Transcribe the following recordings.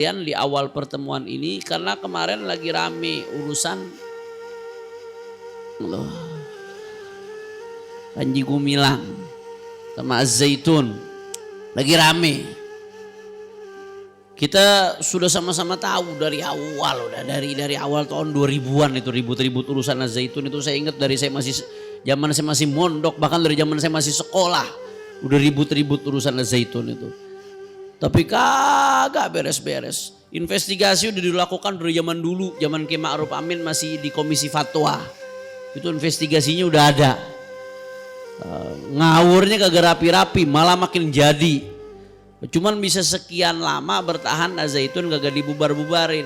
Di awal pertemuan ini karena kemarin lagi rame urusan loh, Panji Gumilang sama Az-Zaitun lagi rame. Kita sudah sama-sama tahu dari awal, udah dari awal tahun 2000-an itu ribut-ribut urusan Az-Zaitun itu. Saya ingat dari zaman saya masih mondok, bahkan dari zaman saya masih sekolah udah ribut-ribut urusan Az-Zaitun itu. Tapi kagak beres-beres. Investigasi udah dilakukan dari zaman dulu, zaman Kiai Ma'ruf Amin masih di Komisi Fatwa. Itu investigasinya udah ada. Ngawurnya kagak rapi-rapi, malah makin jadi. Cuman bisa sekian lama bertahan Az-Zaitun kagak dibubar-bubarin.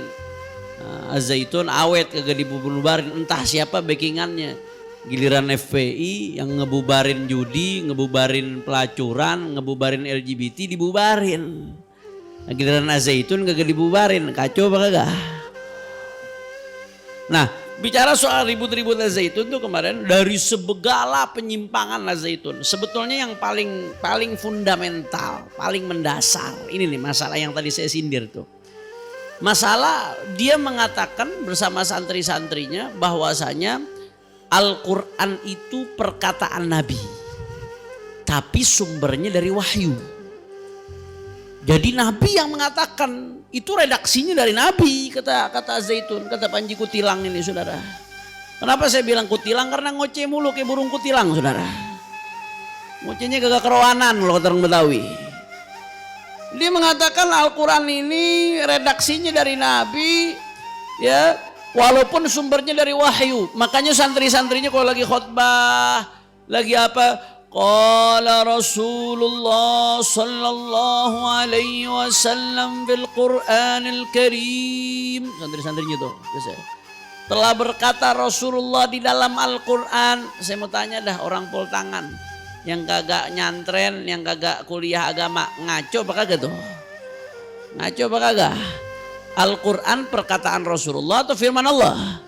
Az-Zaitun awet kagak dibubar-bubarin, entah siapa backingannya. Giliran FPI yang ngebubarin judi, ngebubarin pelacuran, ngebubarin LGBT dibubarin. Nah, giliran Az-Zaitun kagak dibubarin, kacau apa kagak? Nah, bicara soal ribut-ribut Az-Zaitun tuh kemarin dari segala penyimpangan Az-Zaitun, sebetulnya yang paling fundamental, paling mendasar, ini nih masalah yang tadi saya sindir tuh. Masalah dia mengatakan bersama santri-santrinya bahwasanya Al-Quran itu perkataan Nabi, tapi sumbernya dari wahyu. Jadi Nabi yang mengatakan, itu redaksinya dari Nabi, kata Az-Zaitun, kata Panji Kutilang ini saudara. Kenapa saya bilang kutilang? Karena ngoceh mulu kayak burung kutilang saudara. Ngocehnya kagak kerowanan loh kata orang Betawi. Dia mengatakan Al-Quran ini redaksinya dari Nabi, ya. Walaupun sumbernya dari wahyu. Makanya santri-santrinya kalau lagi khutbah, lagi apa, qala Rasulullah sallallahu alaihi wasallam bil Qur'anil Karim. Santri-santrinya tuh, telah berkata Rasulullah di dalam Al-Quran. Saya mau tanya dah orang pol tangan, yang kagak nyantren, yang kagak kuliah agama, ngaco apa kagak tuh? Ngaco apa kagak? Al-Quran perkataan Rasulullah atau firman Allah?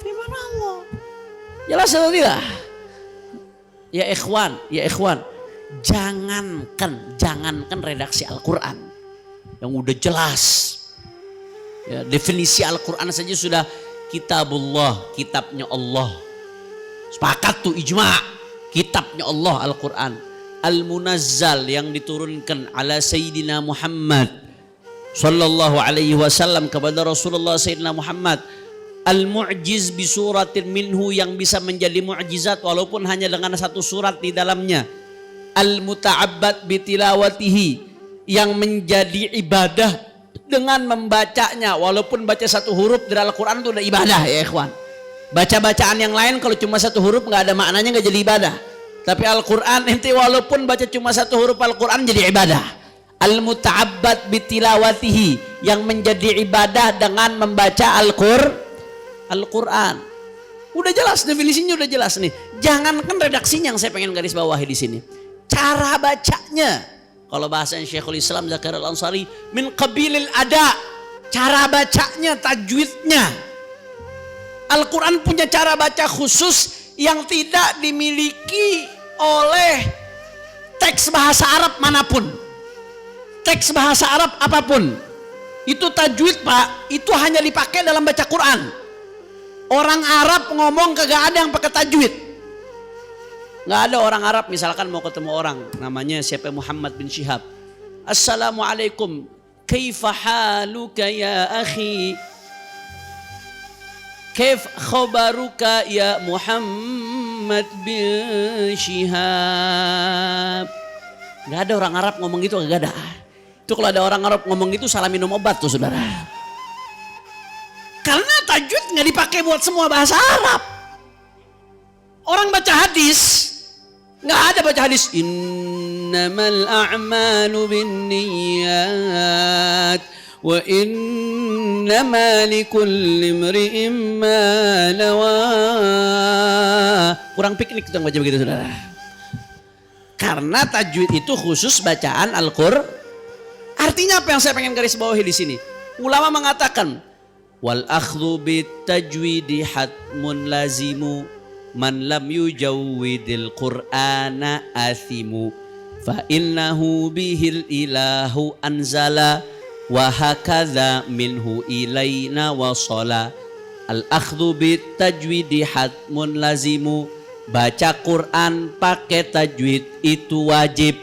Firman Allah. Jelas atau tidak? Ya ikhwan, jangankan redaksi Al-Quran yang udah jelas. Ya, definisi Al-Quran saja sudah kitabullah, kitabnya Allah. Sepakat tuh ijma', kitabnya Allah Al-Quran. Al-Munazzal yang diturunkan ala Sayyidina Muhammad sallallahu alaihi wasallam kepada Rasulullah Sayyidina Muhammad. Al-Mu'jiz bi suratin minhu yang bisa menjadi mu'jizat walaupun hanya dengan satu surat di dalamnya. Al-Muta'abbad bi tilawatihi yang menjadi ibadah dengan membacanya, walaupun baca satu huruf dari Al-Quran itu udah ibadah ya ikhwan. Baca-bacaan yang lain kalau cuma satu huruf nggak ada maknanya, nggak jadi ibadah. Tapi Al-Quran ente walaupun baca cuma satu huruf Al-Quran jadi ibadah. Al-Muta'abbad bitilawatihi yang menjadi ibadah dengan membaca Al-Quran. Udah jelas definisinya, udah jelas nih. Jangankan redaksinya yang saya pengen garis bawahi di sini. Cara bacanya. Kalau bahasanya Syekhul Islam Zakaria Al-Ansari, min qabilil ada. Cara bacanya, tajwidnya. Al-Quran punya cara baca khusus yang tidak dimiliki oleh teks bahasa Arab manapun. Teks bahasa Arab apapun itu tajwid pak, itu hanya dipakai dalam baca Quran. Orang Arab ngomong kagak ada yang pakai tajwid. Nggak ada orang Arab misalkan mau ketemu orang namanya siapa, Muhammad bin Syihab, assalamualaikum kaifa haluka ya akhi, kaif khabaruka ya Muhammad bin Syihab. Nggak ada orang Arab ngomong gitu, kagak ada. Itu kalau ada orang Arab ngomong gitu salah minum obat tuh saudara. Karena tajwid nggak dipakai buat semua bahasa Arab. Orang baca hadis nggak ada baca hadis innamal a'malu binniyat wa innama likulli imri'in ma nawa. Kurang piknik tuh yang baca begitu saudara. Karena tajwid itu khusus bacaan Al-Quran. Artinya apa yang saya pengen garis bawahi di sini? Ulama mengatakan wal akhdhu bit tajwidi hatmun lazimu man lam yujawwidil Qur'ana athimu fa innahu bihil ilahu anzala wa hakadha minhu ilaina wasala al-akhdhu bitajwidi hatmun lazimu. Baca Quran pakai tajwid itu wajib,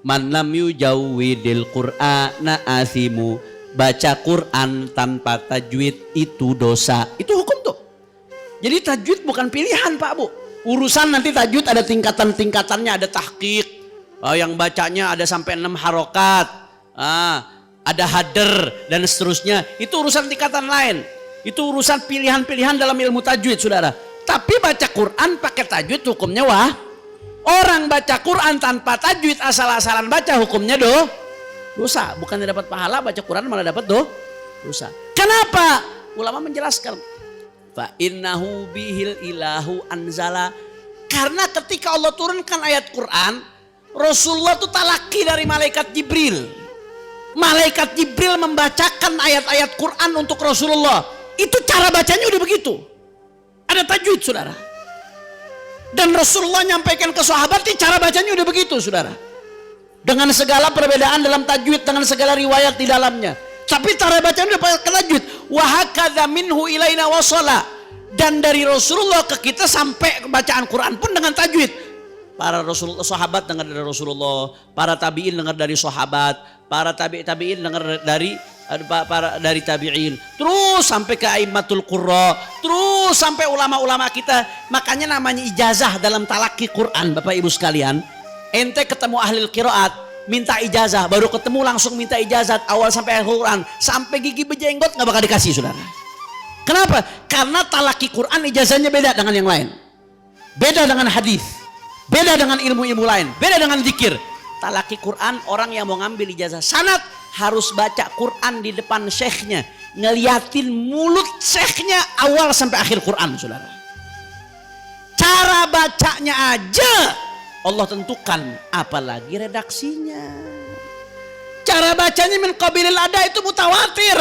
man lam yujawwidil qur'ana athimu. Baca Quran tanpa tajwid itu dosa. Itu hukum tuh. Jadi tajwid bukan pilihan Pak Bu. Urusan nanti tajwid ada tingkatan-tingkatannya, ada tahqiq. Yang bacanya ada sampai 6 harokat. Ada hader dan seterusnya. Itu urusan tingkatan lain. Itu urusan pilihan-pilihan dalam ilmu tajwid, saudara. Tapi baca Quran pakai tajwid hukumnya wah. Orang baca Quran tanpa tajwid asal-asalan baca hukumnya dosa. Bukannya dapat pahala, baca Quran malah dapat dosa. Kenapa? Ulama menjelaskan. Fa innahu bihil ilahu anzala. Karena ketika Allah turunkan ayat Quran, Rasulullah itu talaki dari malaikat Jibril. Malaikat Jibril membacakan ayat-ayat Quran untuk Rasulullah. Itu cara bacanya udah begitu. Ada tajwid, saudara. Dan Rasulullah nyampaikan ke sahabat, cara bacanya udah begitu, saudara. Dengan segala perbedaan dalam tajwid, dengan segala riwayat di dalamnya. Tapi cara bacanya udah pakai tajwid. Wa hakadha minhu ilaina wasala. Dan dari Rasulullah ke kita sampai bacaan Quran pun dengan tajwid. Para Rasulullah, sahabat dengar dari Rasulullah, para tabi'in dengar dari sahabat, para tabi'in dengar dari tabi'in, terus sampai ke aimmatul qurra, terus sampai ulama-ulama kita. Makanya namanya ijazah dalam talaki Quran, Bapak Ibu sekalian. Ente ketemu ahli qiraat, minta ijazah, baru ketemu langsung minta ijazah awal sampai akhir Quran, sampai gigi berjenggot nggak bakal dikasih, saudara. Kenapa? Karena talaki Quran ijazahnya beda dengan yang lain, beda dengan hadis, beda dengan ilmu-ilmu lain, beda dengan zikir. Talaki Quran, orang yang mau ngambil ijazah sanad harus baca Quran di depan syekhnya, ngeliatin mulut syekhnya awal sampai akhir Quran, saudara. Cara bacanya aja Allah tentukan, apalagi redaksinya. Cara bacanya min qabilil ada, itu mutawatir.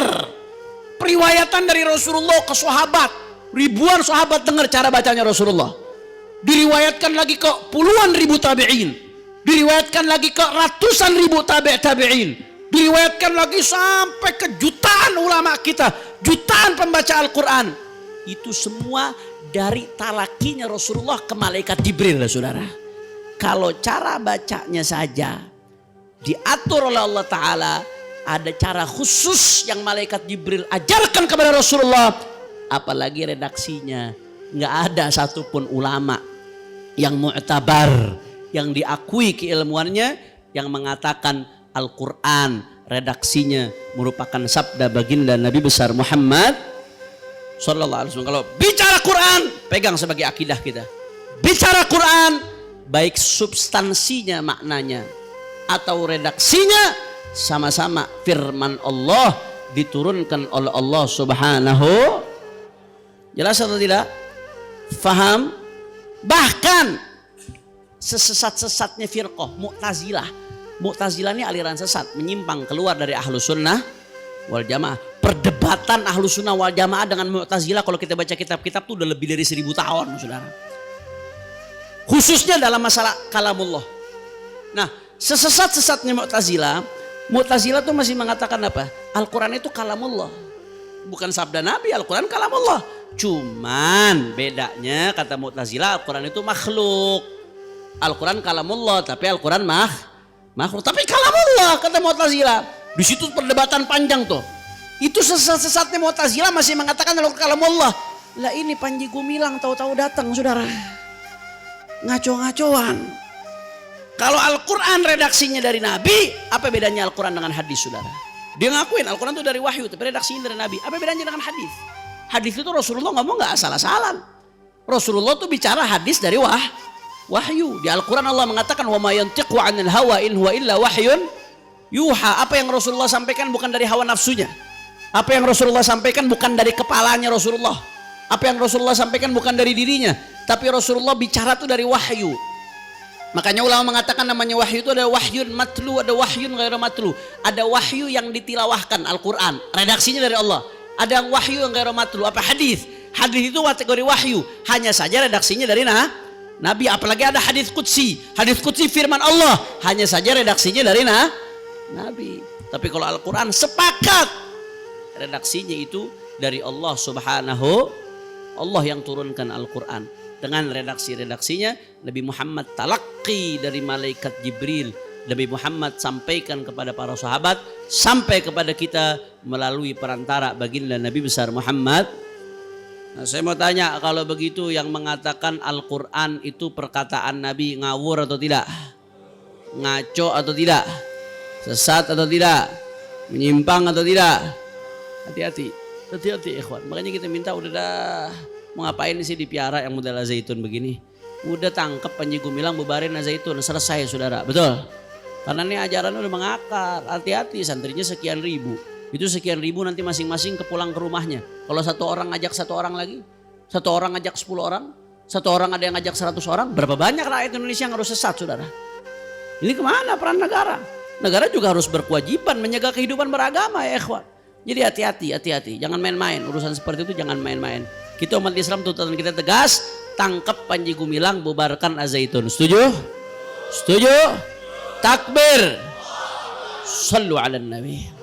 Periwayatan dari Rasulullah ke sahabat, ribuan sahabat dengar cara bacanya Rasulullah. Diriwayatkan lagi ke puluhan ribu tabi'in, diriwayatkan lagi ke ratusan ribu tabi'in, diriwayatkan lagi sampai ke jutaan ulama kita, jutaan pembaca Al-Quran. Itu semua dari talakinya Rasulullah ke malaikat Jibril, saudara. Kalau cara bacanya saja diatur oleh Allah Ta'ala, ada cara khusus yang malaikat Jibril ajarkan kepada Rasulullah, apalagi redaksinya. Nggak ada satupun ulama yang mu'tabar, yang diakui keilmuannya, yang mengatakan Al-Quran redaksinya merupakan sabda baginda Nabi besar Muhammad Sallallahu Alaihi Wasallam. Kalau bicara Quran, pegang sebagai akidah kita. Bicara Quran, baik substansinya, maknanya, atau redaksinya, sama-sama firman Allah diturunkan oleh Allah Subhanahu. Jelas atau tidak? Faham? Bahkan sesesat-sesatnya firqah Mu'tazilah. Mu'tazilah ini aliran sesat, menyimpang keluar dari Ahlus Sunnah wal Jamaah. Perdebatan Ahlus Sunnah wal Jamaah dengan Mu'tazilah, kalau kita baca kitab-kitab tuh udah lebih dari 1000 tahun, saudara. Khususnya dalam masalah kalamullah. Nah, sesesat-sesatnya Mu'tazilah tuh masih mengatakan apa? Al-Quran itu kalamullah. Bukan sabda Nabi, Al-Quran kalamullah. Cuman bedanya kata Mu'tazilah, Al-Quran itu makhluk. Al-Quran kalamullah, tapi Al-Quran makhluk. Tapi kalamullah kata Mu'tazilah. Di situ perdebatan panjang tuh. Itu sesat-sesatnya Mu'tazilah masih mengatakan Al-Quran kalamullah. Lah ini Panji Gumilang tahu-tahu datang, saudara. Ngaco-ngacoan. Kalau Al-Quran redaksinya dari Nabi, apa bedanya Al-Quran dengan hadis, saudara? Dia ngakuin Al-Quran itu dari wahyu, tapi redaksinya dari Nabi. Apa bedanya dengan hadis? Hadis itu Rasulullah ngomong nggak asal-asalan. Rasulullah tuh bicara hadis dari wahyu. Di Al-Quran Allah mengatakan wa ma yantiqu 'anil hawa in huwa illa wahyun yuha. Apa yang Rasulullah sampaikan bukan dari hawa nafsunya. Apa yang Rasulullah sampaikan bukan dari kepalanya Rasulullah. Apa yang Rasulullah sampaikan bukan dari dirinya, tapi Rasulullah bicara tuh dari wahyu. Makanya ulama mengatakan namanya wahyu itu ada wahyun matlu, ada wahyun ghairu matlu. Ada wahyu yang ditilawahkan Al-Quran, redaksinya dari Allah. Ada wahyu yang ghairu matlu, apa hadis. Hadis itu kategori wahyu, hanya saja redaksinya dari Nabi. Apalagi ada hadis qudsi. Hadis qudsi firman Allah, hanya saja redaksinya dari Nabi. Tapi kalau Al-Quran sepakat redaksinya itu dari Allah Subhanahu, Allah yang turunkan Al-Quran dengan redaksi-redaksinya. Nabi Muhammad talaqi dari malaikat Jibril, Nabi Muhammad sampaikan kepada para sahabat, sampai kepada kita melalui perantara baginda Nabi besar Muhammad. Nah, saya mau tanya, kalau begitu yang mengatakan Al-Quran itu perkataan Nabi ngawur atau tidak? Ngaco atau tidak? Sesat atau tidak? Menyimpang atau tidak? Hati-hati, hati-hati ikhwan. Makanya kita minta udah dah, mau ngapain sih dipiara yang model zaitun begini? Udah tangkep Panji Gumilang, bubarin zaitun, selesai saudara, betul? Karena ini ajaran udah mengakar. Hati-hati, santrinya sekian ribu. Itu sekian ribu nanti masing-masing kepulang ke rumahnya. Kalau satu orang ngajak satu orang lagi, satu orang ngajak 10 orang, satu orang ada yang ngajak 100 orang, berapa banyak rakyat Indonesia yang harus sesat saudara? Ini kemana peran negara? Negara juga harus berkewajiban menjaga kehidupan beragama ya ikhwan. Jadi hati-hati. Jangan main-main. Urusan seperti itu jangan main-main. Kita umat Islam tuntutan kita tegas. Tangkap Panji Gumilang, bubarkan Al-Zaitun. Setuju? Setuju? Takbir. Sallu ala Nabi.